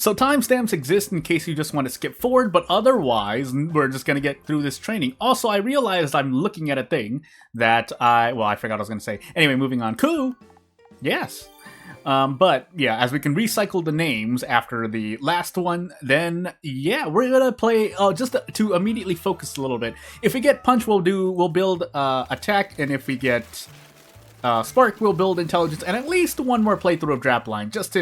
So timestamps exist in case you just want to skip forward, but otherwise, we're just going to get through this training. Also, I realized I'm looking at a thing that I forgot what I was going to say. Anyway, moving on. Cool. Yes. But yeah, as we can recycle the names after the last one, then yeah, we're gonna play just to immediately focus a little bit. If we get punch, we'll build attack, and if we get spark, we'll build intelligence, and at least one more playthrough of Drapline just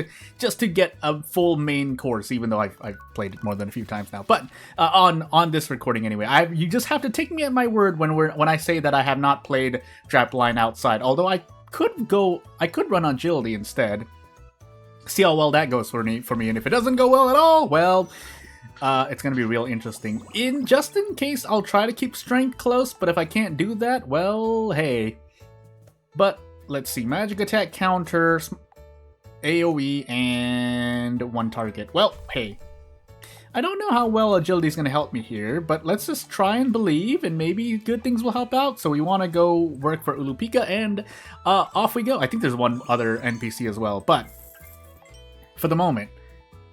to get a full main course. Even though I've played it more than a few times now, but on this recording anyway, you just have to take me at my word when I say that I have not played Drapline outside. Although I could run on agility instead. See how well that goes for me, and if it doesn't go well at all, well, it's gonna be real interesting. Just in case, I'll try to keep strength close, but if I can't do that, well, hey. But let's see, magic attack counters, AoE, and one target. Well, hey. I don't know how well agility is going to help me here, but let's just try and believe, and maybe good things will help out. So we want to go work for Ulupika, and off we go. I think there's one other NPC as well, but for the moment,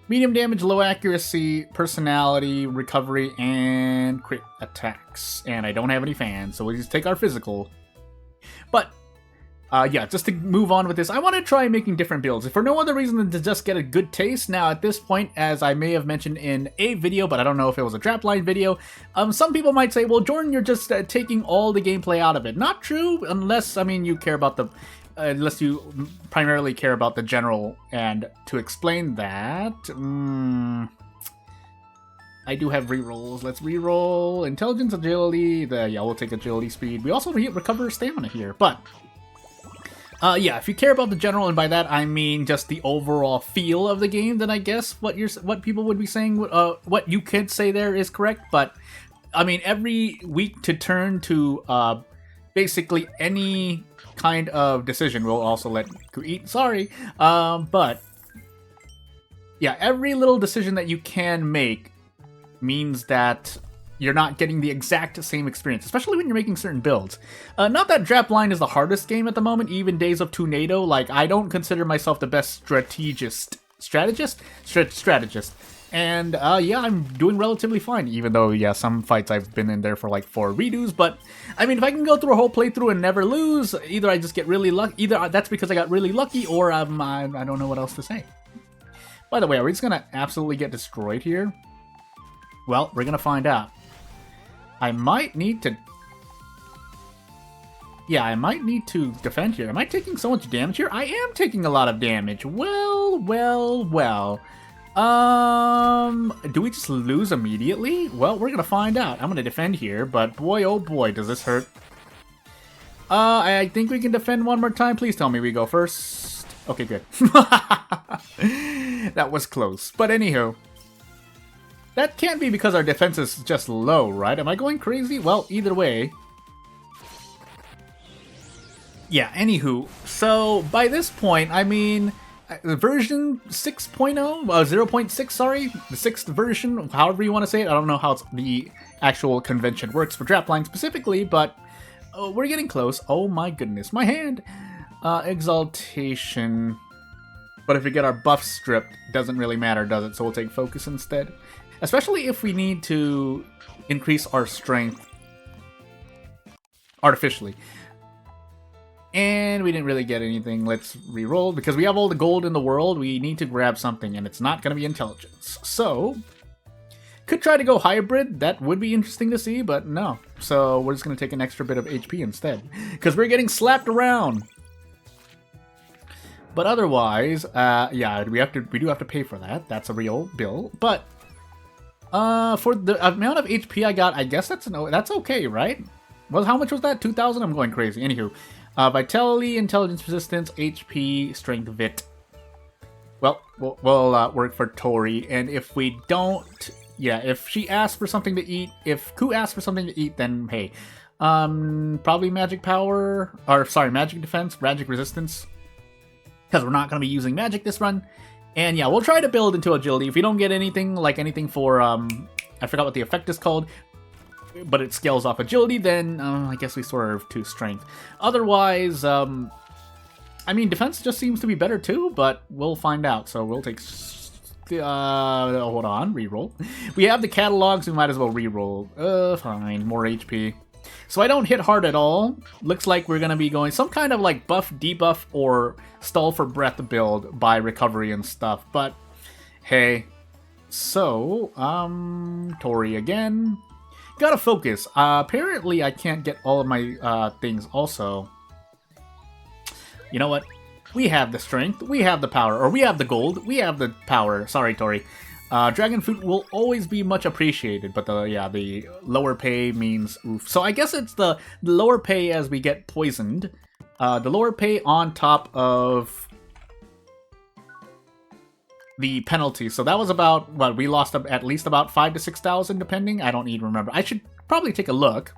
medium damage, low accuracy, personality, recovery, and crit attacks. And I don't have any fans, so we'll just take our physical. But yeah, just to move on with this, I want to try making different builds, if for no other reason than to just get a good taste. Now, at this point, as I may have mentioned in a video, but I don't know if it was a Drapline video, some people might say, well, Jordan, you're just taking all the gameplay out of it. Not true, unless, I mean, you care about the... unless you primarily care about the general, and to explain that... I do have rerolls. Let's reroll intelligence, agility, yeah, we'll take agility, speed. We also recover stamina here, but... yeah, if you care about the general, and by that I mean just the overall feel of the game, then I guess what people would be saying, what you could say there is correct. But I mean, every week to turn to basically any kind of decision. We'll also let Ku eat. Sorry, but yeah, every little decision that you can make means that you're not getting the exact same experience, especially when you're making certain builds. Not that Drapline is the hardest game at the moment, even Days of Tornado. Like, I don't consider myself the best strategist. And yeah, I'm doing relatively fine, even though, yeah, some fights I've been in there for like 4 redos. But I mean, if I can go through a whole playthrough and never lose, either I just get really lucky, either that's because I got really lucky, or I don't know what else to say. By the way, are we just gonna absolutely get destroyed here? Well, we're gonna find out. I might need to... Yeah, I might need to defend here. Am I taking so much damage here? I am taking a lot of damage. Well. Do we just lose immediately? Well, we're gonna find out. I'm gonna defend here, but boy, oh boy, does this hurt. I think we can defend one more time. Please tell me we go first. Okay, good. That was close. But anywho... That can't be because our defense is just low, right? Am I going crazy? Well, either way. Yeah, anywho. So, by this point, I mean, version 6.0? 0.6, sorry? The 6th version, however you want to say it. I don't know how the actual convention works for Drapline specifically, but we're getting close. Oh my goodness, my hand! Exaltation. But if we get our buff stripped, doesn't really matter, does it? So we'll take focus instead. Especially if we need to increase our strength artificially. And we didn't really get anything. Let's re-roll. Because we have all the gold in the world, we need to grab something, and it's not going to be intelligence. So, could try to go hybrid. That would be interesting to see, but no. So, we're just going to take an extra bit of HP instead. Because we're getting slapped around. But otherwise, yeah, we do have to pay for that. That's a real bill. But... for the amount of HP I got, I guess that's okay, right? Well, how much was that? 2,000? I'm going crazy. Anywho, vitality, intelligence, resistance, HP, strength, vit. Well, we'll work for Tori, and if we don't, yeah, if she asks for something to eat, if Ku asks for something to eat, then hey, probably magic power, or sorry, magic defense, magic resistance, because we're not going to be using magic this run. And yeah, we'll try to build into agility. If we don't get anything for, I forgot what the effect is called, but it scales off agility, then I guess we swerve to strength. Otherwise, I mean, defense just seems to be better too, but we'll find out. So we'll take hold on, reroll. We have the catalogs, we might as well reroll. Fine, more HP. So I don't hit hard at all. Looks like we're gonna be going some kind of like buff, debuff, or stall for breath build by recovery and stuff. But hey, so Tori again. Gotta focus. Apparently I can't get all of my things also. You know what? We have the strength, we have the power, or we have the gold, we have the power. Sorry, Tori. Dragon fruit will always be much appreciated, but the lower pay means oof. So I guess it's the lower pay as we get poisoned. The lower pay on top of the penalty. So that was about, what, we lost at least about 5,000 to 6,000 depending. I don't even remember. I should probably take a look.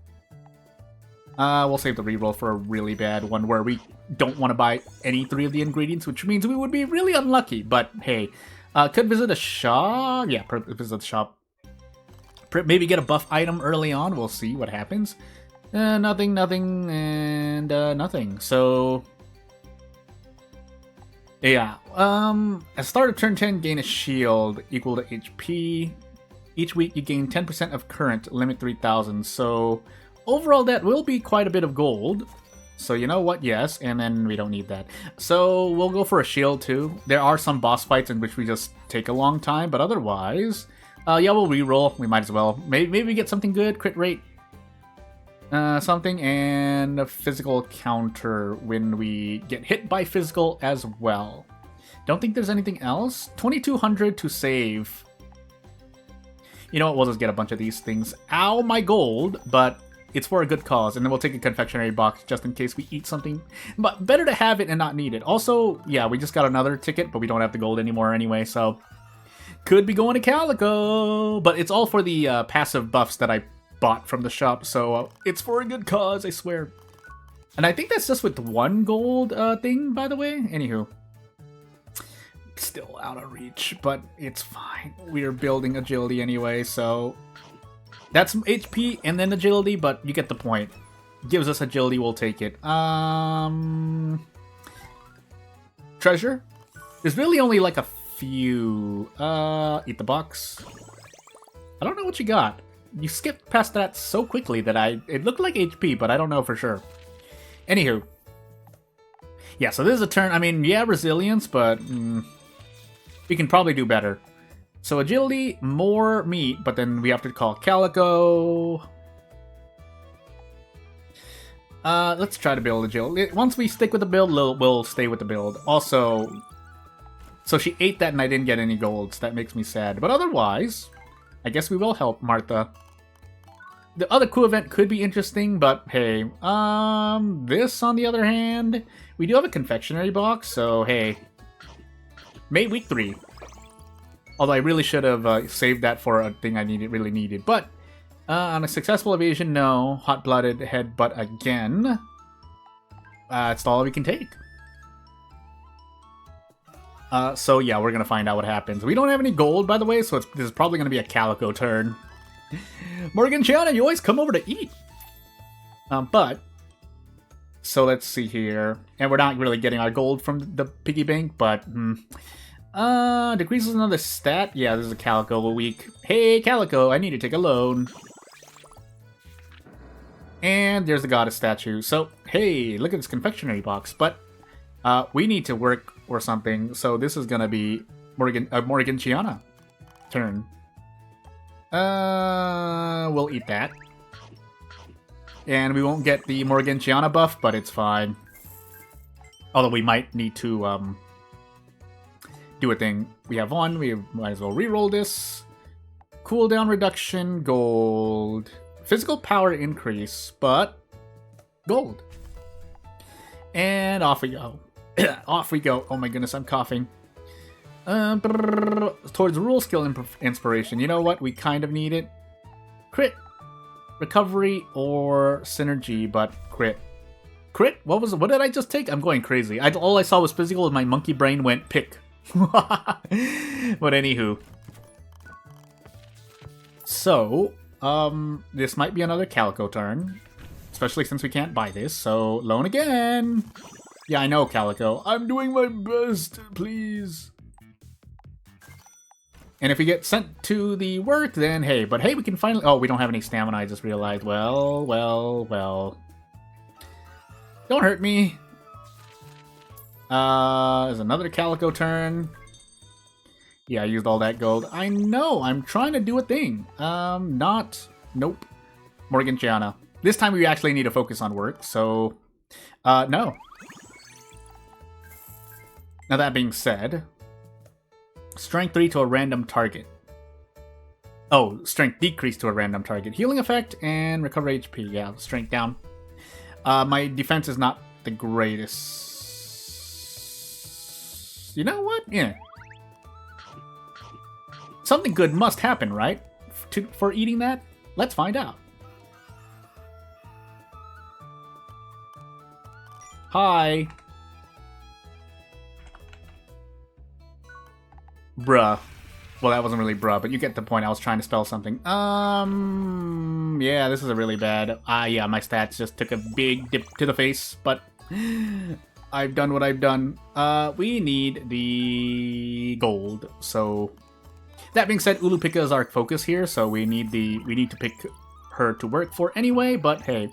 We'll save the reroll for a really bad one where we don't want to buy any 3 of the ingredients, which means we would be really unlucky. But hey, could visit a shop. Yeah, visit the shop. Maybe get a buff item early on. We'll see what happens. Nothing, and nothing. So yeah. At start of turn 10, gain a shield equal to HP. Each week you gain 10% of current, limit 3,000. So overall, that will be quite a bit of gold. So you know what? Yes, and then we don't need that. So we'll go for a shield too. There are some boss fights in which we just take a long time, but otherwise, yeah, we'll reroll. We might as well. Maybe we get something good. Crit rate, something, and a physical counter when we get hit by physical as well. Don't think there's anything else. 2,200 to save. You know what? We'll just get a bunch of these things. Ow, my gold, but it's for a good cause, and then we'll take a confectionery box just in case we eat something. But better to have it and not need it. Also, yeah, we just got another ticket, but we don't have the gold anymore anyway, so could be going to Calico. But it's all for the passive buffs that I bought from the shop, so it's for a good cause, I swear. And I think that's just with one gold thing, by the way. Anywho. Still out of reach, but it's fine. We're building agility anyway, so that's some HP and then agility, but you get the point. Gives us agility, we'll take it. Treasure? There's really only like a few. Eat the box. I don't know what you got. You skipped past that so quickly that it looked like HP, but I don't know for sure. Anywho. Yeah, so this is a turn. I mean, yeah, resilience, but we can probably do better. So agility, more meat, but then we have to call Calico. Let's try to build agility. Once we stick with the build, we'll stay with the build. Also, so she ate that and I didn't get any golds. That makes me sad. But otherwise, I guess we will help Martha. The other coup event could be interesting, but hey, this on the other hand, we do have a confectionery box, so hey, May week 3. Although I really should have saved that for a thing I really needed. But on a successful evasion, no. Hot-blooded headbutt again. That's all we can take. So yeah, we're going to find out what happens. We don't have any gold, by the way, so this is probably going to be a Calico turn. Morganchiana, you always come over to eat. So let's see here. And we're not really getting our gold from the piggy bank, but decreases another stat. Yeah, this is a Calico week. Hey, Calico, I need to take a loan. And there's the goddess statue. So, hey, look at this confectionery box. But we need to work or something. So this is gonna be Morganchiana turn. We'll eat that. And we won't get the Morganchiana buff, but it's fine. Although we might need to do a thing. We have one, we might as well reroll this. Cooldown reduction, gold. Physical power increase, but gold. And off we go. Off we go. Oh my goodness, I'm coughing. Towards rule skill inspiration. You know what? We kind of need it. Crit. Recovery or synergy, but crit. Crit? What was it? What did I just take? I'm going crazy. All I saw was physical and my monkey brain went pick. But anywho. So, this might be another Calico turn. Especially since we can't buy this, so loan again. Yeah, I know, Calico. I'm doing my best, please. And if we get sent to the work, then hey. But hey, we can finally... Oh, we don't have any stamina, I just realized. Well, well, well. Don't hurt me. There's another Calico turn. Yeah, I used all that gold. I know, I'm trying to do a thing. Nope. Morgantiana. This time we actually need to focus on work, so... no. Now that being said... Strength 3 to a random target. Oh, strength decrease to a random target. Healing effect and recover HP. Yeah, strength down. My defense is not the greatest. You know what? Yeah. Something good must happen, right? For eating that? Let's find out. Hi. Bruh. Well, that wasn't really bruh, but you get the point. I was trying to spell something. Yeah, this is a really bad... yeah, my stats just took a big dip to the face, but... I've done what I've done. We need the gold, so... That being said, Ulupika is our focus here, so we need to pick her to work for anyway, but hey.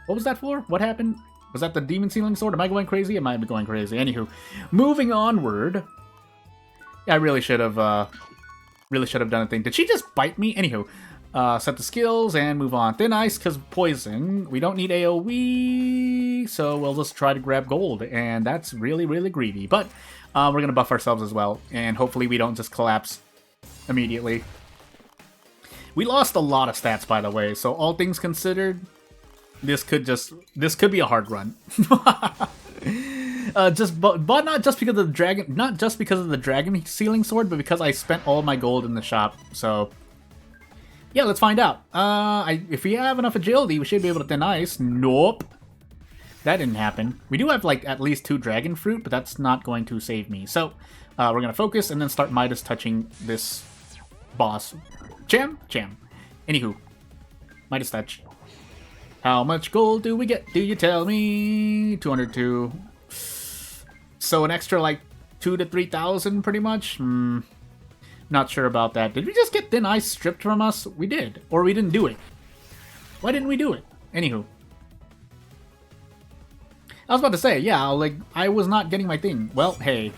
What was that for? What happened? Was that the Demon Sealing Sword? Am I going crazy? Am I going crazy? Anywho, moving onward... Yeah, I really should have done a thing. Did she just bite me? Anywho, set the skills and move on. Thin Ice, because poison. We don't need AoE, so we'll just try to grab gold, and that's really, really greedy. But we're going to buff ourselves as well, and hopefully we don't just collapse immediately. We lost a lot of stats, by the way, so all things considered, this could be a hard run. But not just because of the dragon sealing sword, but because I spent all my gold in the shop. So yeah, let's find out. If we have enough agility, we should be able to thin ice. Nope, that didn't happen. We do have like at least 2 dragon fruit, but that's not going to save me. So we're gonna focus and then start Midas touching this boss. Cham. Anywho, Midas touch. How much gold do we get? Do you tell me? 202. So an extra like 2,000 to 3,000 pretty much? Not sure about that. Did we just get thin ice stripped from us? We did. Or we didn't do it. Why didn't we do it? Anywho. I was about to say, yeah, like, I was not getting my thing. Well, hey.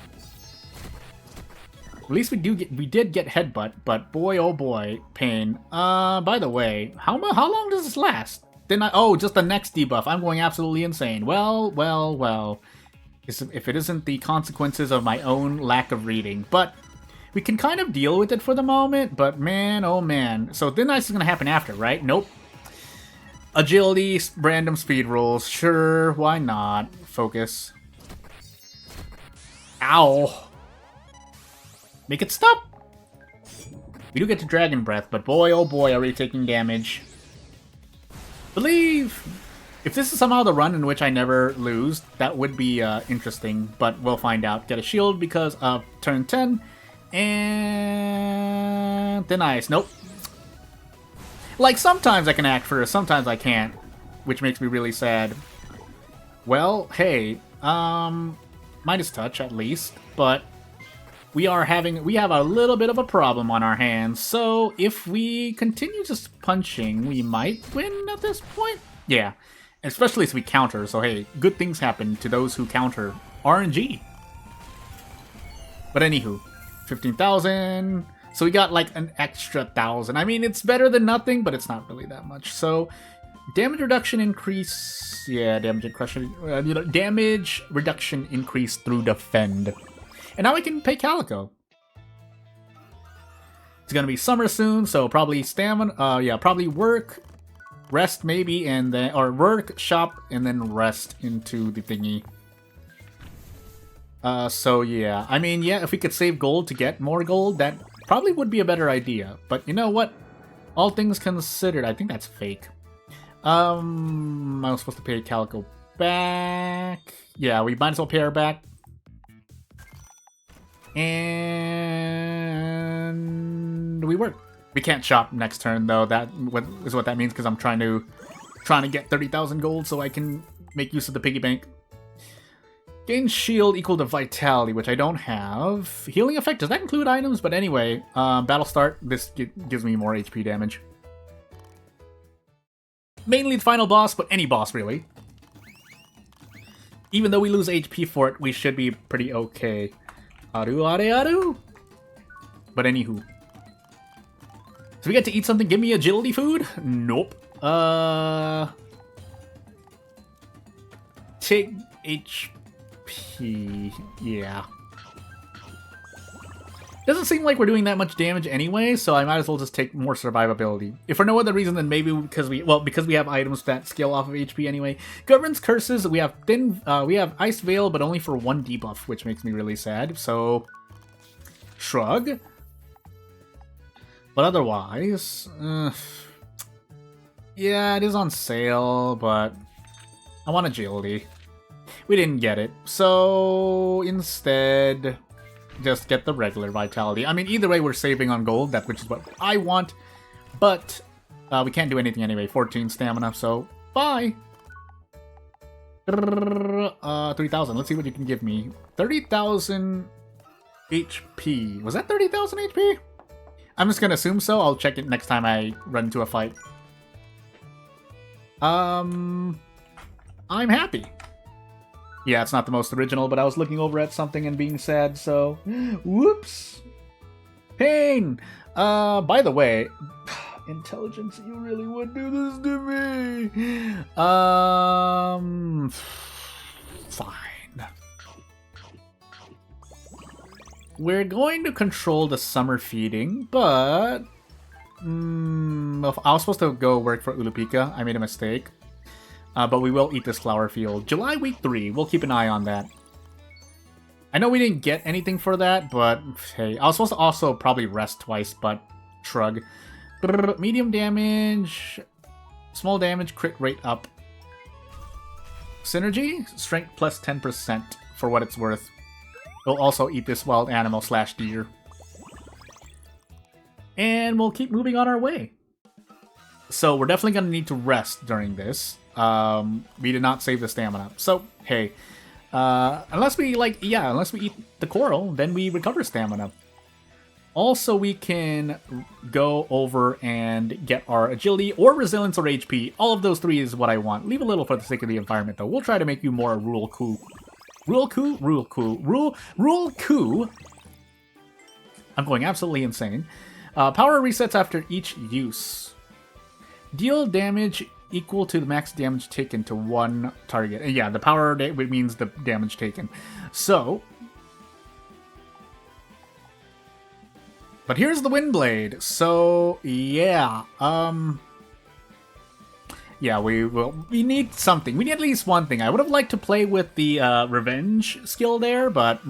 At least we did get headbutt, but boy oh boy, pain. By the way, how long does this last? Oh, just the next debuff. I'm going absolutely insane. Well. If it isn't the consequences of my own lack of reading. But we can kind of deal with it for the moment, but man, oh man. So thin ice is going to happen after, right? Nope. Agility, random speed rolls. Sure, why not? Focus. Ow. Make it stop. We do get to Dragon Breath, but boy, oh boy, are we taking damage. Believe! If this is somehow the run in which I never lose, that would be interesting, but we'll find out. Get a shield because of turn 10, and thin ice. Nope. Like, sometimes I can act first, sometimes I can't, which makes me really sad. Well, hey, Midas touch at least, but we have a little bit of a problem on our hands, so if we continue just punching, we might win at this point? Yeah. Especially as we counter, so hey, good things happen to those who counter. RNG. But anywho, 15,000. So we got like an extra 1,000. I mean, it's better than nothing, but it's not really that much. So, damage reduction increase. Yeah, damage reduction increase through defend. And now we can pay Calico. It's gonna be summer soon, so probably stamina. Yeah, probably work. Rest maybe, and then work, shop, and then rest into the thingy. So yeah, I mean, yeah, if we could save gold to get more gold, that probably would be a better idea. But you know what? All things considered, I think that's fake. I was supposed to pay Calico back. Yeah, we might as well pay her back. And we work. We can't shop next turn though. That is what that means, because I'm trying to get 30,000 gold so I can make use of the piggy bank. Gain shield equal to vitality, which I don't have. Healing effect, does that include items? But anyway, battle start, this gives me more HP damage. Mainly the final boss, but any boss really. Even though we lose HP for it, we should be pretty okay. Aru, are, aru. But anywho. So we get to eat something, give me agility food? Nope. Take HP, yeah. Doesn't seem like we're doing that much damage anyway, so I might as well just take more survivability. If for no other reason than maybe because we have items that scale off of HP anyway. Governance curses, we have Ice Veil, but only for 1 debuff, which makes me really sad. So shrug. But otherwise, yeah, it is on sale, but I want agility. We didn't get it, so instead, just get the regular vitality. I mean, either way, we're saving on gold, which is what I want, but we can't do anything anyway. 14 stamina, so bye. 3,000. Let's see what you can give me. 30,000 HP. Was that 30,000 HP? I'm just gonna assume so. I'll check it next time I run into a fight. I'm happy. Yeah, it's not the most original, but I was looking over at something and being sad, so... Whoops! Pain! By the way... Intelligence, you really would do this to me! Fine. We're going to control the summer feeding, but... I was supposed to go work for Ulupika. I made a mistake. But we will eat this flower field. July week 3. We'll keep an eye on that. I know we didn't get anything for that, but hey. I was supposed to also probably rest twice, but shrug. Medium damage. Small damage. Crit rate up. Synergy. Strength plus 10% for what it's worth. We'll also eat this wild animal / deer. And we'll keep moving on our way. So we're definitely going to need to rest during this. We did not save the stamina. So, hey. Unless we eat the coral, then we recover stamina. Also, we can go over and get our agility or resilience or HP. All of those 3 is what I want. Leave a little for the sake of the environment, though. We'll try to make you more rule coup. Rule coup. I'm going absolutely insane. Power resets after each use. Deal damage equal to the max damage taken to 1 target. Yeah, the power means the damage taken. So... But here's the Windblade. So, yeah. Yeah, we need something. We need at least one thing. I would have liked to play with the revenge skill there, but...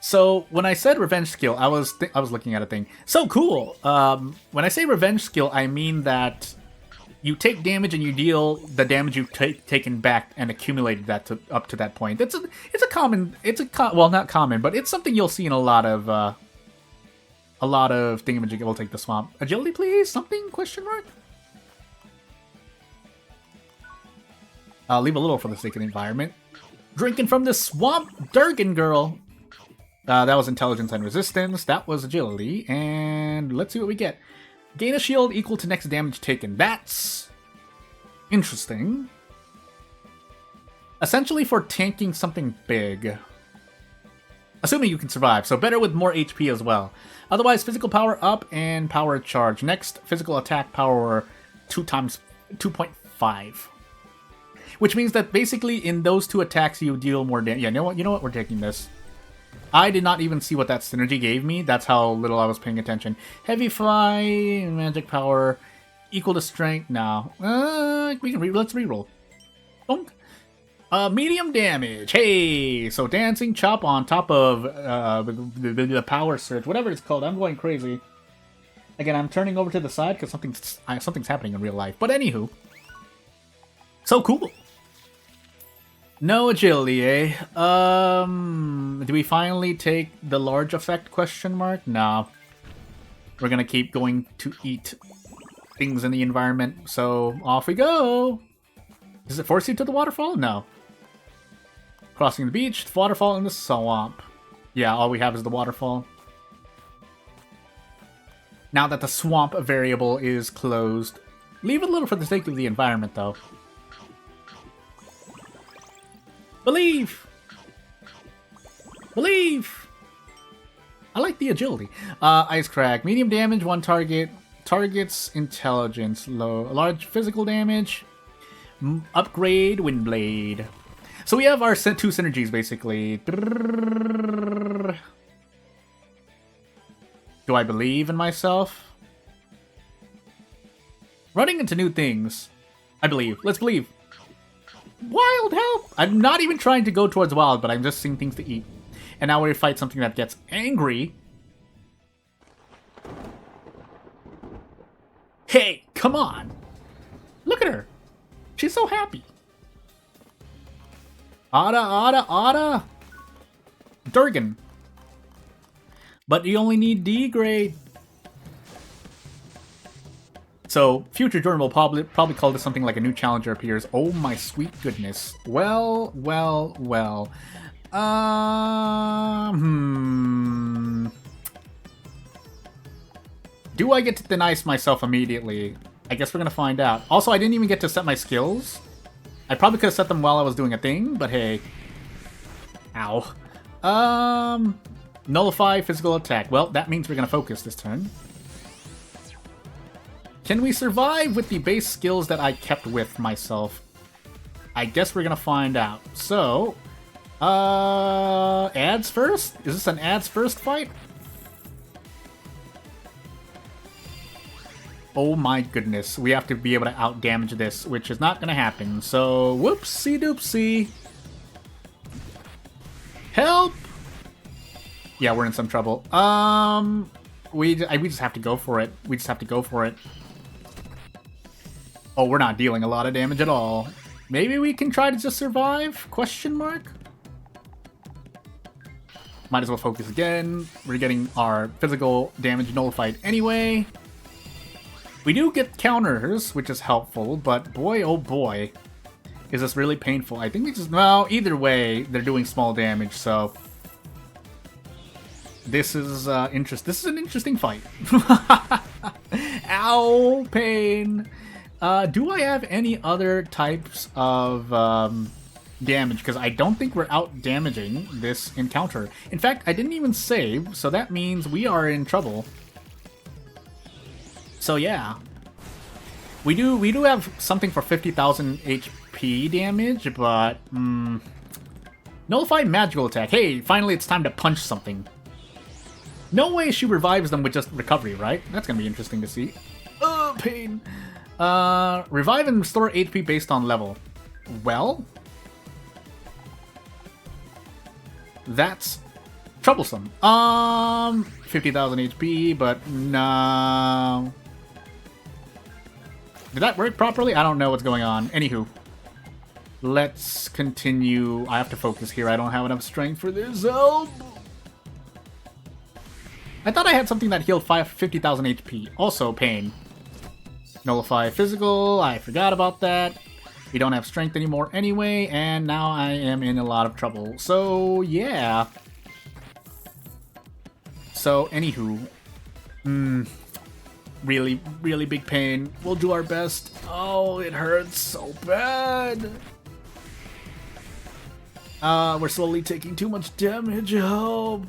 So, when I said revenge skill, I was looking at a thing. So cool! When I say revenge skill, I mean that you take damage and you deal the damage you've taken back and accumulated that up to that point. Well, not common, but it's something you'll see in a lot of thingamajig. We'll take the swamp. Agility, please? Something? Question mark? I'll leave a little for the sake of the environment. Drinking from the swamp, Durgan girl. That was intelligence and resistance. That was agility. And let's see what we get. Gain a shield equal to next damage taken. That's interesting. Essentially for tanking something big. Assuming you can survive. So better with more HP as well. Otherwise, physical power up and power charge. Next, physical attack power 2 times 2.5. Which means that basically in those 2 attacks you deal more damage. Yeah, you know what? We're taking this. I did not even see what that synergy gave me. That's how little I was paying attention. Heavy Fly, magic power, equal to strength. No. Let's reroll. Bonk. Medium damage. Hey! So dancing chop on top of the power surge. Whatever it's called. I'm going crazy. Again, I'm turning over to the side because something's happening in real life. But anywho. So cool. No agility, eh? Do we finally take the large effect, question mark? No. We're gonna keep going to eat things in the environment, so off we go! Does it force you to the waterfall? No. Crossing the beach, the waterfall, and the swamp. Yeah, all we have is the waterfall. Now that the swamp variable is closed. Leave it a little for the sake of the environment, though. Believe! Believe! I like the agility. Ice Crack. Medium damage, 1 target. Target's intelligence. Low. Large physical damage. Upgrade Windblade. So we have our 2 synergies, basically. Do I believe in myself? Running into new things. I believe. Let's believe. Wild help! I'm not even trying to go towards wild, but I'm just seeing things to eat. And now we fight something that gets angry. Hey, come on! Look at her! She's so happy. Ada! Durgan. But you only need D grade. So, future Jordan will probably call this something like a new challenger appears. Oh my sweet goodness. Well. Do I get to deny myself immediately? I guess we're gonna find out. Also, I didn't even get to set my skills. I probably could have set them while I was doing a thing, but hey. Ow. Nullify physical attack. Well, that means we're gonna focus this turn. Can we survive with the base skills that I kept with myself? I guess we're gonna find out. So, ads first? Is this an ads first fight? Oh my goodness, we have to be able to out-damage this, which is not gonna happen. So, whoopsie doopsie. Help! Yeah, we're in some trouble. We just have to go for it. We just have to go for it. Oh, we're not dealing a lot of damage at all. Maybe we can try to just survive? Question mark? Might as well focus again. We're getting our physical damage nullified anyway. We do get counters, which is helpful, but boy, oh boy, is this really painful. I think we just... Well, either way, they're doing small damage, so... This is This is an interesting fight. Ow, pain. Do I have any other types of damage? Because I don't think we're out damaging this encounter. In fact, I didn't even save, so that means we are in trouble. So yeah, we do have something for 50,000 HP damage, but nullify magical attack. Hey, finally it's time to punch something. No way she revives them with just recovery, right? That's gonna be interesting to see. Oh, pain. Revive and restore HP based on level. Well, that's troublesome. 50,000 HP, but no. Did that work properly? I don't know what's going on. Anywho, let's continue. I have to focus here. I don't have enough strength for this. Help! I thought I had something that healed 50,000 HP. Also, pain. Nullify physical. I forgot about that. We don't have strength anymore anyway, and now I am in a lot of trouble. So, yeah. So, anywho. Really, really big pain. We'll do our best. Oh, it hurts so bad. We're slowly taking too much damage. Help.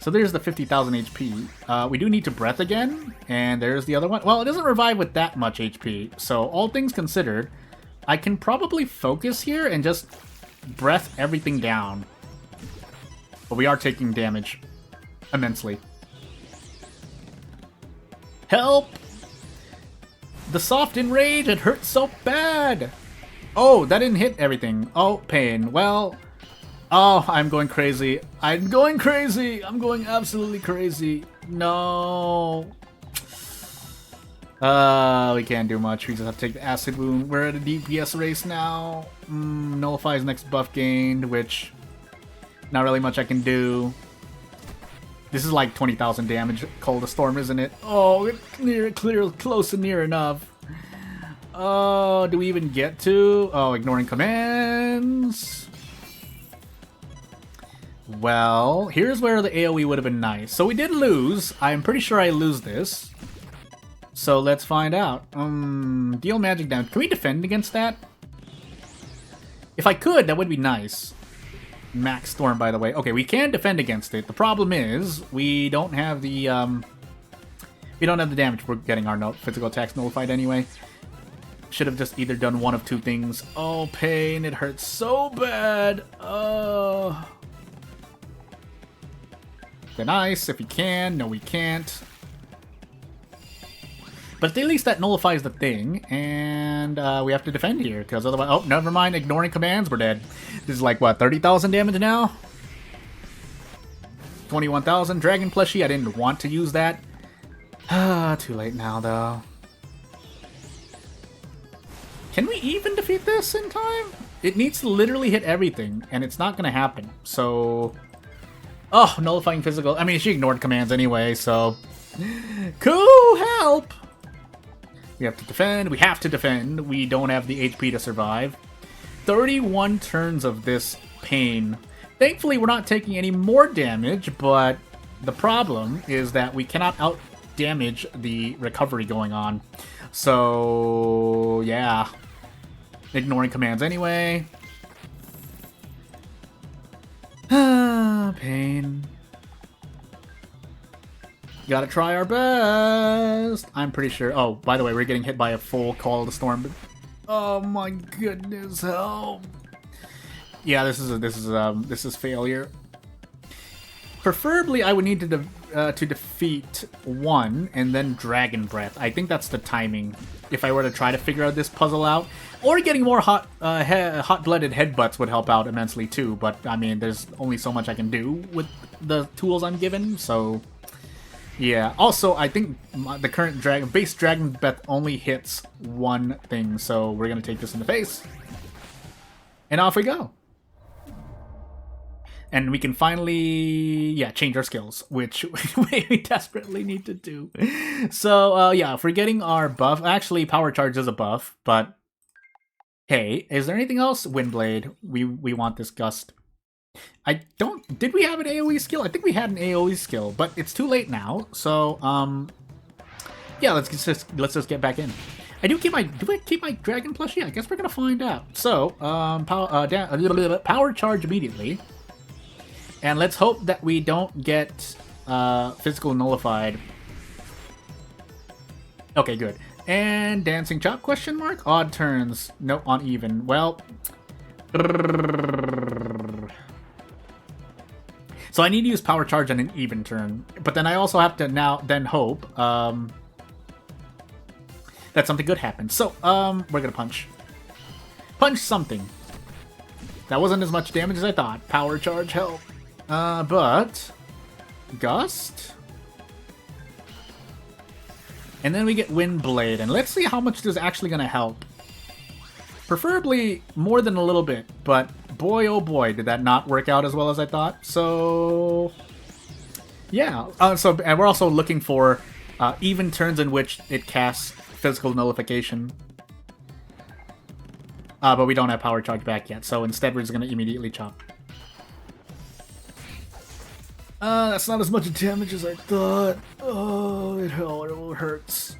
So there's the 50,000 HP. We do need to breath again, and there's the other one. Well, it doesn't revive with that much HP, so all things considered, I can probably focus here and just breath everything down. But we are taking damage immensely. Help! The soft enrage, it hurts so bad! Oh, that didn't hit everything. Oh, pain. Well... Oh, I'm going crazy. I'm going crazy! I'm going absolutely crazy. No. We can't do much. We just have to take the acid wound. We're at a DPS race now. Nullifies next buff gained, which... Not really much I can do. This is like 20,000 damage. Cold Storm, isn't it? Oh, close and near enough. Oh, do we even get to? Oh, ignoring commands. Well, here's where the AoE would have been nice. So we did lose. I'm pretty sure I lose this. So let's find out. Deal magic damage. Can we defend against that? If I could, that would be nice. Max Storm, by the way. Okay, we can defend against it. The problem is we don't have the damage. We're getting our physical attacks nullified anyway. Should have just either done one of two things. Oh, pain! It hurts so bad. They're nice if we can. No, we can't. But at least that nullifies the thing, and we have to defend here, because otherwise... Oh, never mind, ignoring commands, we're dead. This is like, what, 30,000 damage now? 21,000. Dragon plushie, I didn't want to use that. Too late now, though. Can we even defeat this in time? It needs to literally hit everything, and it's not going to happen, so... Oh, nullifying physical... I mean, she ignored commands anyway, so... Cool, help! We have to defend. We have to defend. We don't have the HP to survive. 31 turns of this pain. Thankfully, we're not taking any more damage, but the problem is that we cannot out-damage the recovery going on. So, yeah. Ignoring commands anyway. Pain. Gotta try our best. I'm pretty sure. Oh, by the way, we're getting hit by a full Call of the Storm. Oh my goodness, help! Yeah, this is failure. Preferably, I would need to defeat one and then Dragon Breath. I think that's the timing. If I were to try to figure out this puzzle out, or getting more hot-blooded headbutts would help out immensely too. But I mean, there's only so much I can do with the tools I'm given, so. Yeah, also, I think the current base Dragon Breath only hits one thing, so we're going to take this in the face. And off we go. And we can finally, yeah, change our skills, which we desperately need to do. So, yeah, if we're getting our buff, actually, Power Charge is a buff, but hey, is there anything else? Windblade, we want this Gust. Did we have an AoE skill? I think we had an AoE skill, but it's too late now. So, yeah, let's just get back in. Do I keep my dragon plushie? I guess we're gonna find out. So, power charge immediately, and let's hope that we don't get physical nullified. Okay, good. And dancing chop? Question mark. Odd turns. No, uneven. Well. So I need to use power charge on an even turn, but then I also have to hope that something good happens. So we're gonna punch something. That wasn't as much damage as I thought. Power charge help, but gust, and then we get wind blade, and let's see how much this is actually gonna help. Preferably more than a little bit, but boy oh boy did that not work out as well as I thought. So yeah, and we're also looking for even turns in which it casts physical nullification, but we don't have power charge back yet, so instead we're just going to immediately chop. That's not as much damage as I thought. Oh, it hurts.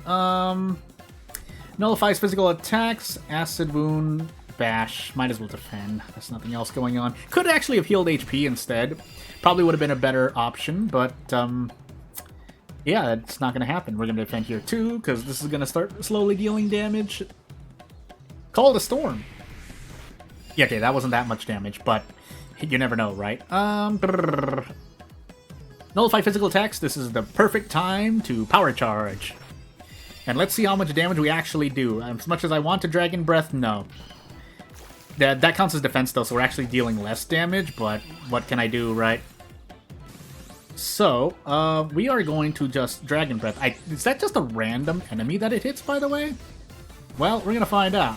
Nullifies physical attacks, acid wound, bash. Might as well defend. There's nothing else going on. Could actually have healed HP instead. Probably would have been a better option, but yeah, it's not going to happen. We're going to defend here too, because this is going to start slowly dealing damage. Call the Storm. Yeah, okay, that wasn't that much damage, but you never know, right? Nullify physical attacks. This is the perfect time to power charge. And let's see how much damage we actually do. As much as I want to Dragon Breath, no. That counts as defense, though, so we're actually dealing less damage, but what can I do, right? So, we are going to just Dragon Breath. Is that just a random enemy that it hits, by the way? Well, we're gonna find out.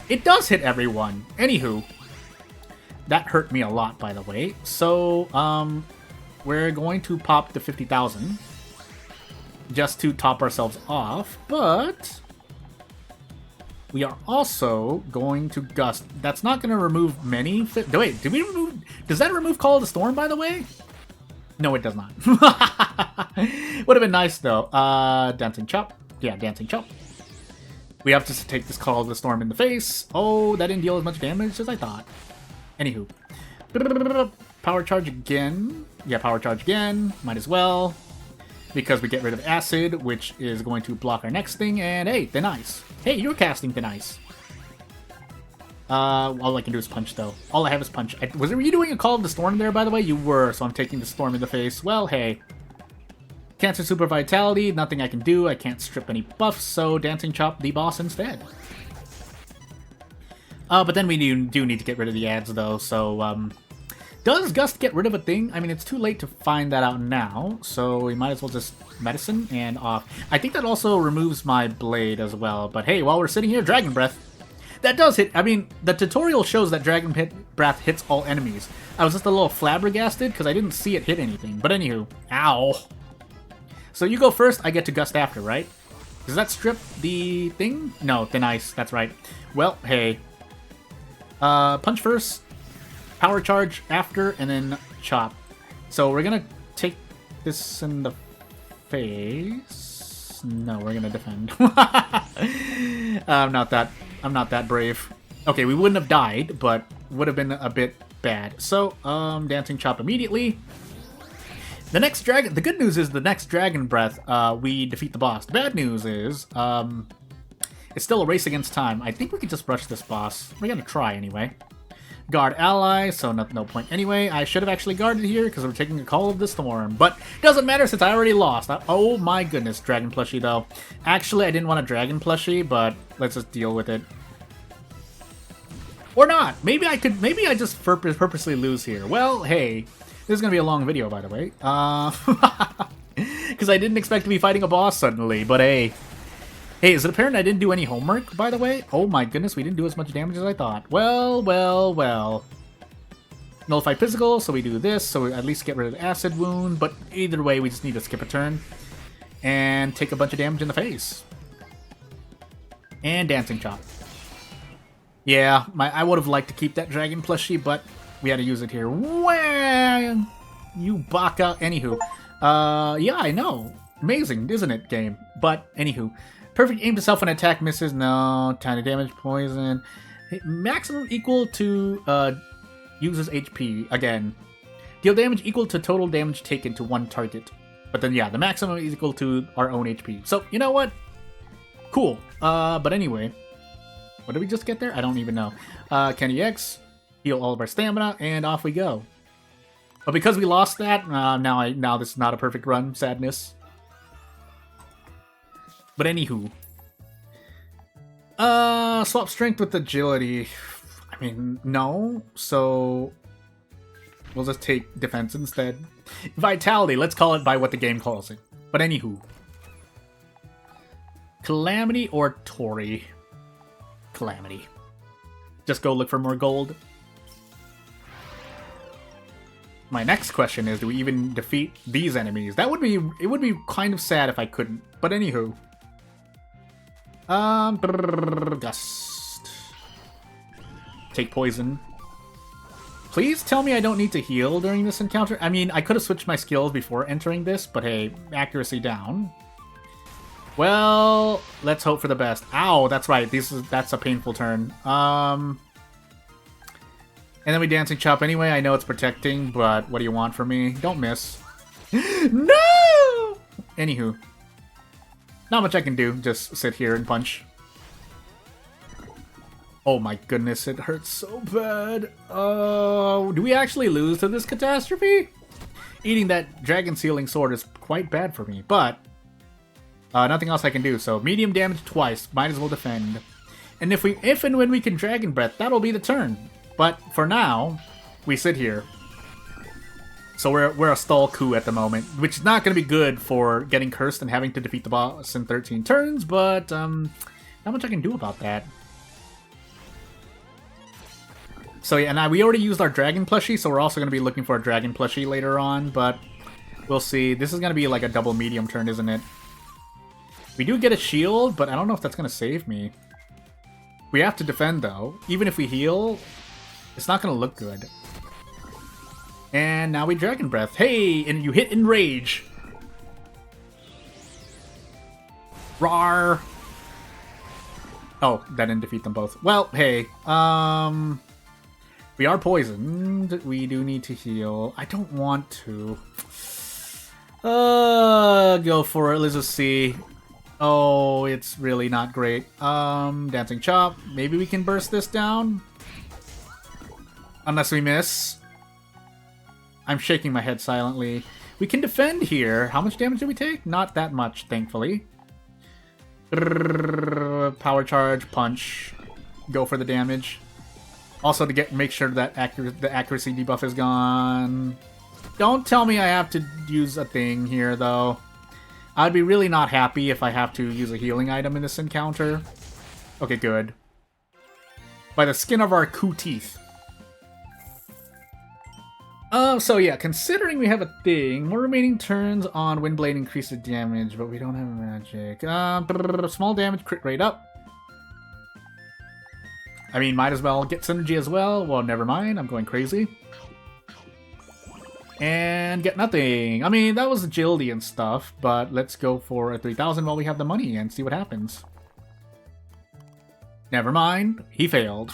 It does hit everyone. Anywho, that hurt me a lot, by the way. So, we're going to pop the 50,000. Just to top ourselves off, but We are also going to Gust. That's not going to remove many... Wait, did we remove... Does that remove Call of the Storm, by the way? No, it does not. Would have been nice, though. Dancing Chop. Yeah, Dancing Chop. We have to take this Call of the Storm in the face. Oh, that didn't deal as much damage as I thought. Anywho. Power Charge again. Yeah, Power Charge again. Might as well. Because we get rid of Acid, which is going to block our next thing. And hey, Thin Ice. Hey, you're casting Thin Ice. All I can do is punch, though. All I have is punch. Were you doing a Call of the Storm there, by the way? You were, so I'm taking the Storm in the face. Well, hey. Cancer Super Vitality, nothing I can do. I can't strip any buffs, so Dancing Chop the boss instead. But then we do need to get rid of the ads, though, so, does Gust get rid of a thing? I mean, it's too late to find that out now, so we might as well just Medicine and off. I think that also removes my blade as well, but hey, while we're sitting here, Dragon Breath. That does hit. I mean, the tutorial shows that Dragon Breath hits all enemies. I was just a little flabbergasted because I didn't see it hit anything, but anywho. Ow. So you go first, I get to Gust after, right? Does that strip the thing? No, Thin Ice, that's right. Well, hey. Punch first. Power Charge after, and then Chop. So we're gonna take this in the face. No, we're gonna defend. I'm not that brave. Okay, we wouldn't have died, but would have been a bit bad. So, Dancing Chop immediately. The next dragon. The good news is the next Dragon Breath, we defeat the boss. The bad news is, it's still a race against time. I think we could just rush this boss. We're gonna try anyway. Guard ally, so no point anyway. I should have actually guarded here because we're taking a Call of the Storm, but doesn't matter since I already lost. Oh my goodness, Dragon Plushie though. Actually, I didn't want a Dragon Plushie, but let's just deal with it. Or not. Maybe I just purposely lose here. Well, hey, this is gonna be a long video, by the way. Because I didn't expect to be fighting a boss suddenly, but hey. Hey, is it apparent I didn't do any homework, by the way? Oh my goodness, we didn't do as much damage as I thought. Well. Nullify physical, so we do this, so we at least get rid of the acid wound, but either way, we just need to skip a turn. And take a bunch of damage in the face. And Dancing Chop. Yeah, I would have liked to keep that Dragon Plushie, but we had to use it here. Wham! You baka. Anywho. Yeah, I know. Amazing, isn't it, game? But, anywho. Perfect aim to self when attack misses. No. Tiny damage, poison. Maximum equal to user's HP. Again. Deal damage equal to total damage taken to one target. But then, yeah, the maximum is equal to our own HP. So, you know what? Cool. But anyway. What did we just get there? I don't even know. Kenny X. Heal all of our stamina. And off we go. But because we lost that, now this is not a perfect run. Sadness. But anywho. Swap strength with agility. I mean, no. So we'll just take defense instead. Vitality, let's call it by what the game calls it. But anywho. Calamity or Tori? Calamity. Just go look for more gold. My next question is, do we even defeat these enemies? It would be kind of sad if I couldn't. But anywho. Gust. Take poison. Please tell me I don't need to heal during this encounter. I mean, I could have switched my skills before entering this, but hey, accuracy down. Well, let's hope for the best. Ow, that's right. That's a painful turn. And then we Dancing Chop anyway. I know it's protecting, but what do you want from me? Don't miss. No! Anywho. Not much I can do. Just sit here and punch. Oh my goodness, it hurts so bad. Oh, do we actually lose to this catastrophe? Eating that Dragon Sealing Sword is quite bad for me, but nothing else I can do. So medium damage twice. Might as well defend. And if and when we can Dragon Breath, that'll be the turn. But for now, we sit here. So we're a stall coup at the moment, which is not going to be good for getting cursed and having to defeat the boss in 13 turns, but not much I can do about that. So yeah, and we already used our Dragon Plushie, so we're also going to be looking for a Dragon Plushie later on, but we'll see. This is going to be like a double medium turn, isn't it? We do get a shield, but I don't know if that's going to save me. We have to defend, though. Even if we heal, it's not going to look good. And now we Dragon Breath. Hey, and you hit Enrage. Rawr. Oh, that didn't defeat them both. Well, hey. We are poisoned. We do need to heal. I don't want to. Go for it. Let's just see. Oh, it's really not great. Dancing Chop. Maybe we can burst this down? Unless we miss. I'm shaking my head silently. We can defend here. How much damage did we take? Not that much, thankfully. Power Charge, Punch. Go for the damage. Also to make sure that the accuracy debuff is gone. Don't tell me I have to use a thing here, though. I'd be really not happy if I have to use a healing item in this encounter. Okay, good. By the skin of our coo teeth. So yeah, considering we have a thing, more remaining turns on Windblade increase the damage, but we don't have magic. Small damage, crit rate up. I mean, might as well get synergy as well. Well, never mind, I'm going crazy. And get nothing. I mean, that was agility and stuff, but let's go for a 3,000 while we have the money and see what happens. Never mind, he failed.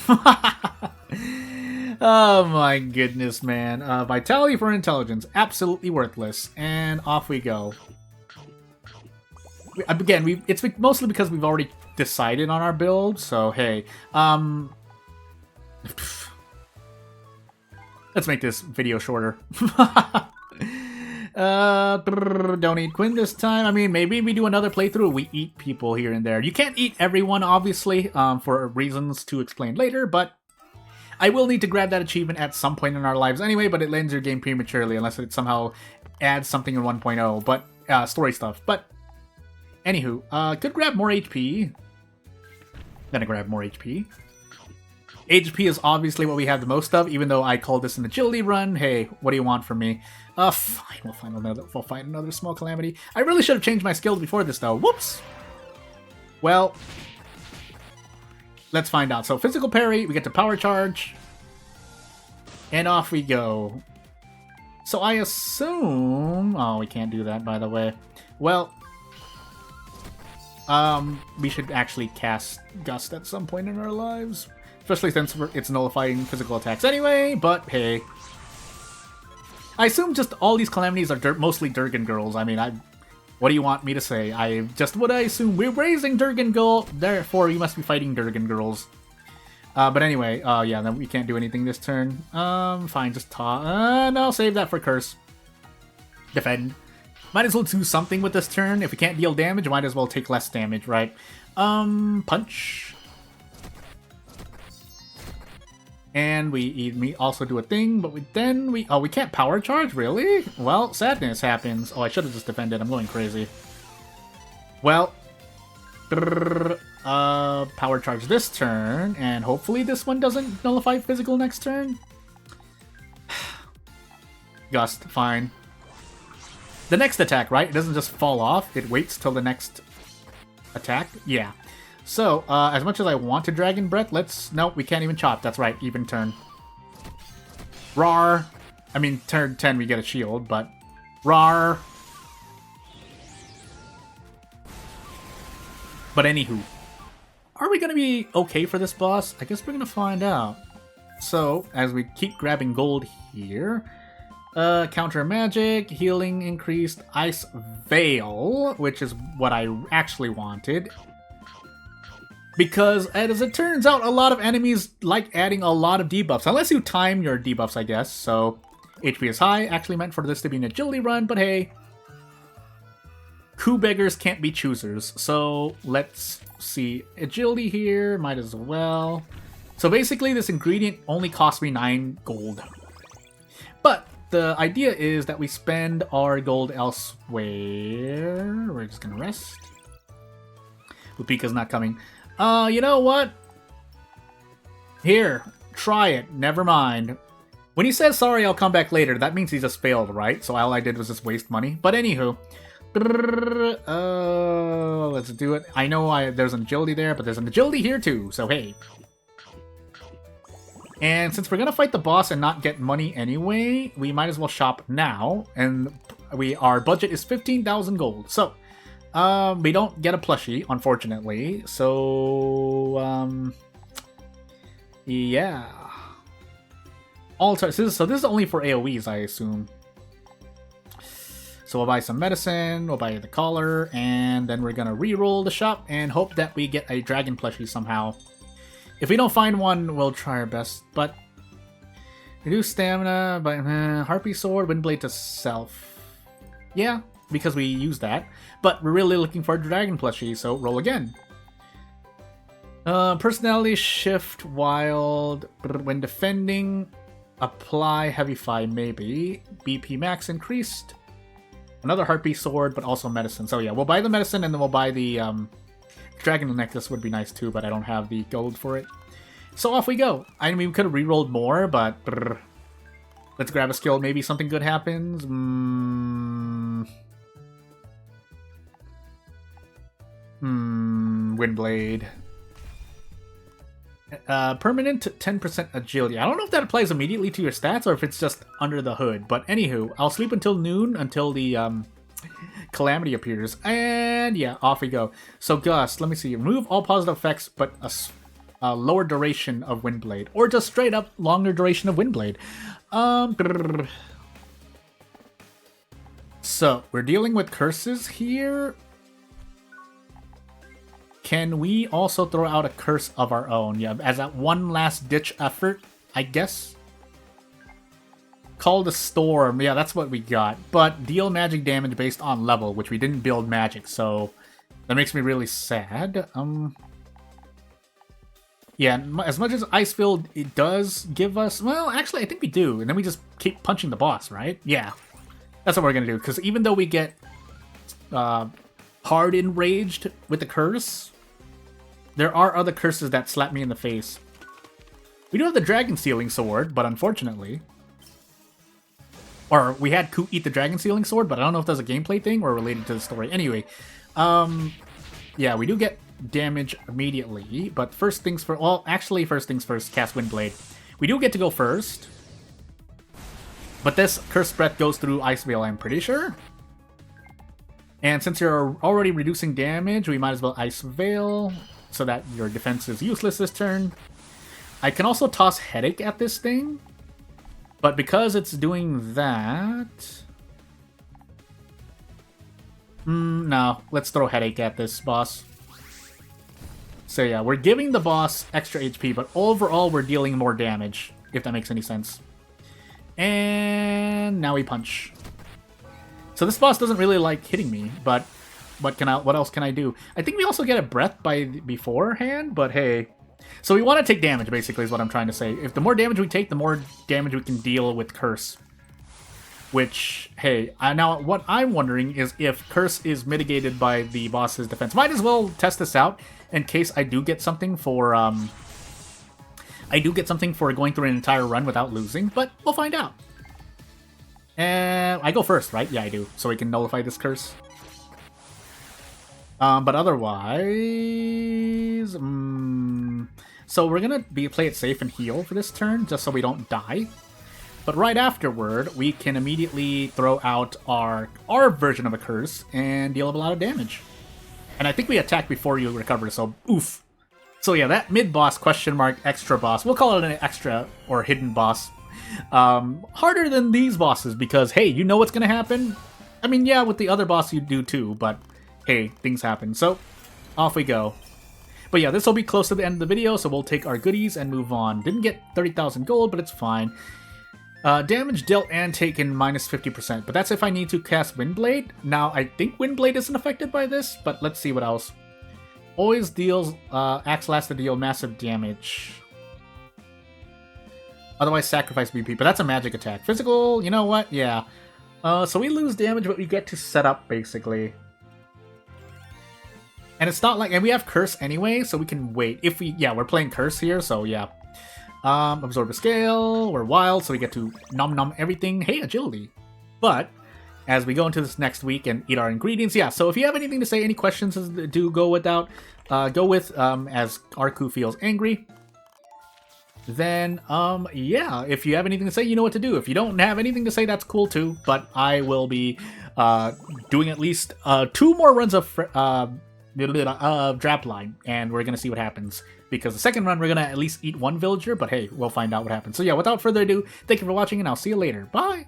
Oh my goodness, man. Vitality for intelligence, absolutely worthless. And off we go. Again, it's mostly because we've already decided on our build, so hey. Let's make this video shorter. Don't eat Quinn this time. I mean, maybe we do another playthrough. We eat people here and there. You can't eat everyone, obviously, for reasons to explain later, but I will need to grab that achievement at some point in our lives anyway, but it ends your game prematurely unless it somehow adds something in 1.0, but story stuff. But anywho, could grab more HP. Gonna grab more HP. HP is obviously what we have the most of, even though I called this an agility run. Hey, what do you want from me? Fine, we'll find another small calamity. I really should have changed my skills before this, though. Whoops! Well, let's find out. So, physical parry, we get to power charge. And off we go. So, I assume... Oh, we can't do that, by the way. Well, we should actually cast Gust at some point in our lives. Especially since it's nullifying physical attacks anyway, but hey. I assume just all these calamities are mostly Durgan girls. I mean, what do you want me to say? Just what I assume. We're raising Durgan girl, therefore you must be fighting Durgan girls. But anyway, yeah, then we can't do anything this turn. Fine, just no, save that for Curse. Defend. Might as well do something with this turn. If we can't deal damage, might as well take less damage, right? Punch. And we also do a thing, but we can't power charge, really? Well, sadness happens. Oh, I should have just defended. I'm going crazy. Well, power charge this turn, and hopefully this one doesn't nullify physical next turn. Gust, fine. The next attack, right? It doesn't just fall off. It waits till the next attack. Yeah. So, as much as I want to Dragon Breath, nope, we can't even chop. That's right, even turn. Rawr. I mean, turn 10 we get a shield, but... Rawr. But anywho. Are we gonna be okay for this boss? I guess we're gonna find out. So, as we keep grabbing gold here... counter magic, healing increased, ice veil, which is what I actually wanted. Because, as it turns out, a lot of enemies like adding a lot of debuffs. Unless you time your debuffs, I guess. So, HP is high. Actually meant for this to be an agility run, but hey. Coup beggars can't be choosers. So, let's see. Agility here, might as well. So basically, this ingredient only cost me 9 gold. But, the idea is that we spend our gold elsewhere. We're just gonna rest. Lupika's not coming. You know what? Here, try it. Never mind. When he says sorry, I'll come back later, that means he just failed, right? So all I did was just waste money. But anywho, Let's do it. I know there's an agility there, but there's an agility here too, so hey. And since we're gonna fight the boss and not get money anyway, we might as well shop now. And our budget is 15,000 gold. So, we don't get a plushie, unfortunately. So, yeah. So this is only for AoEs, I assume. So we'll buy some medicine, we'll buy the collar, and then we're gonna re-roll the shop and hope that we get a dragon plushie somehow. If we don't find one, we'll try our best, but... Reduce stamina, but Harpy Sword, Windblade to self. Yeah, because we use that. But we're really looking for a dragon plushie, so roll again. Personality shift, wild, when defending, apply heavy fire maybe. BP max increased. Another Harpy Sword, but also medicine. So yeah, we'll buy the medicine and then we'll buy the dragon necklace would be nice too, but I don't have the gold for it. So off we go. I mean, we could have re-rolled more, but let's grab a skill. Maybe something good happens. Windblade. Permanent 10% agility. I don't know if that applies immediately to your stats or if it's just under the hood. But anywho, I'll sleep until noon until the calamity appears. And yeah, off we go. So Gust, let me see. Remove all positive effects, but a lower duration of Windblade. Or just straight up longer duration of Windblade. So, we're dealing with curses here. Can we also throw out a curse of our own? Yeah, as that one last ditch effort, I guess. Call the Storm. Yeah, that's what we got. But deal magic damage based on level, which we didn't build magic, so that makes me really sad. Yeah, as much as Icefield it does give us... Well, actually, I think we do. And then we just keep punching the boss, right? Yeah. That's what we're going to do. Because even though we get hard enraged with the curse, there are other curses that slap me in the face. We do have the Dragon Sealing Sword, but unfortunately... Or we had Ku eat the Dragon Sealing Sword, but I don't know if that's a gameplay thing or related to the story. Anyway, yeah, we do get damage immediately, but first things first... Well, actually, first things first, cast Windblade. We do get to go first. But this Curse Breath goes through Ice Veil, I'm pretty sure. And since you're already reducing damage, we might as well Ice Veil so that your defense is useless this turn. I can also toss Headache at this thing. But because it's doing that... no, let's throw Headache at this boss. So yeah, we're giving the boss extra HP, but overall we're dealing more damage, if that makes any sense. And now we punch. So this boss doesn't really like hitting me, but what else can I do? I think we also get a breath beforehand, but hey. So we want to take damage, basically, is what I'm trying to say. If the more damage we take, the more damage we can deal with Curse. Which, hey, now what I'm wondering is if Curse is mitigated by the boss's defense. Might as well test this out in case I do get something for, going through an entire run without losing, but we'll find out. And I go first, right? Yeah, I do. So we can nullify this curse. But otherwise... So we're gonna play it safe and heal for this turn, just so we don't die. But right afterward, we can immediately throw out our version of a curse and deal a lot of damage. And I think we attack before you recover, so oof. So yeah, that mid-boss extra boss, we'll call it an extra or hidden boss. Harder than these bosses because, hey, you know what's gonna happen? I mean, yeah, with the other boss you do too, but hey, things happen. So, off we go. But yeah, this will be close to the end of the video, so we'll take our goodies and move on. Didn't get 30,000 gold, but it's fine. Damage dealt and taken minus 50%, but that's if I need to cast Windblade. Now, I think Windblade isn't affected by this, but let's see what else. Always deals, acts last to deal massive damage. Otherwise, sacrifice BP, but that's a magic attack. Physical, you know what? Yeah. So we lose damage, but we get to set up, basically. And it's not like... And we have Curse anyway, so we can wait. If we... Yeah, we're playing Curse here, so yeah. Absorb a scale. We're wild, so we get to nom-nom everything. Hey, agility. But as we go into this next week and eat our ingredients. Yeah, so if you have anything to say, any questions, do go with as Arku feels angry. Then, yeah, if you have anything to say, you know what to do. If you don't have anything to say, that's cool too, but I will be doing at least 2 more runs of Drapline, and we're gonna see what happens. Because the second run, we're gonna at least eat 1 villager, but hey, we'll find out what happens. So yeah, without further ado, thank you for watching, and I'll see you later. Bye!